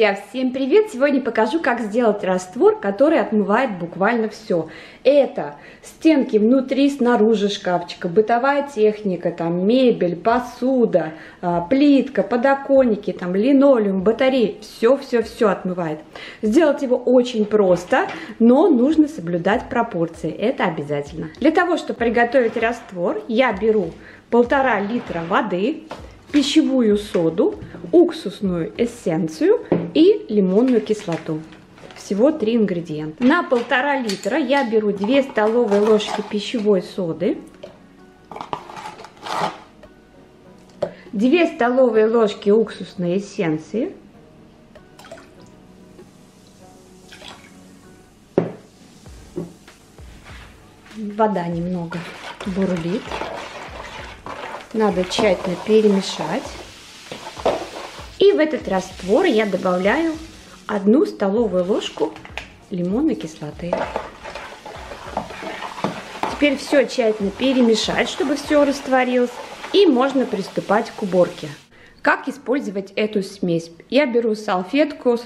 Друзья, всем привет! Сегодня покажу, как сделать раствор, который отмывает буквально все. Это стенки внутри, снаружи шкафчика, бытовая техника, там мебель, посуда, плитка, подоконники, там линолеум, батареи. Все отмывает. Сделать его очень просто, но нужно соблюдать пропорции. Это обязательно. Для того, чтобы приготовить раствор, я беру 1,5 литра воды, пищевую соду, уксусную эссенцию и лимонную кислоту. Всего 3 ингредиента. На 1,5 литра я беру 2 столовые ложки пищевой соды, 2 столовые ложки уксусной эссенции, вода немного бурлит. Надо тщательно перемешать. И в этот раствор я добавляю 1 столовую ложку лимонной кислоты. Теперь все тщательно перемешать, чтобы все растворилось. И можно приступать к уборке. Как использовать эту смесь? Я беру салфетку,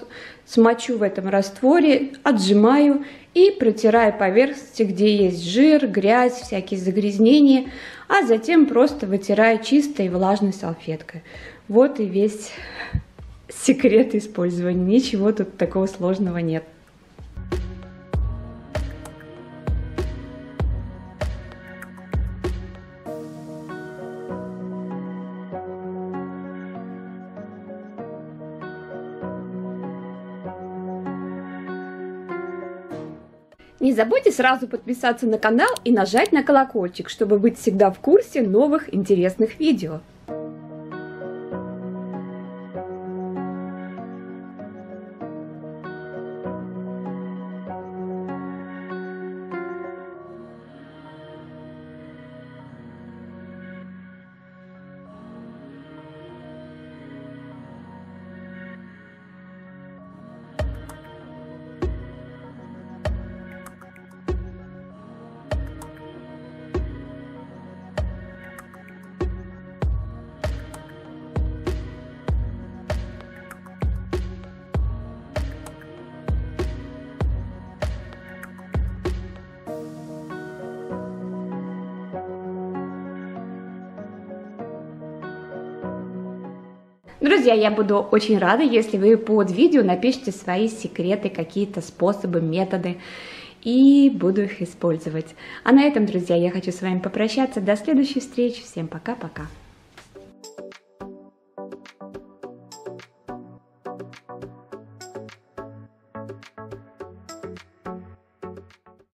смочу в этом растворе, отжимаю и протираю поверхности, где есть жир, грязь, всякие загрязнения, а затем просто вытираю чистой и влажной салфеткой. Вот и весь секрет использования. Ничего тут такого сложного нет. Не забудьте сразу подписаться на канал и нажать на колокольчик, чтобы быть всегда в курсе новых интересных видео. Друзья, я буду очень рада, если вы под видео напишите свои секреты, какие-то способы, методы, и буду их использовать. А на этом, друзья, я хочу с вами попрощаться. До следующей встречи. Всем пока-пока.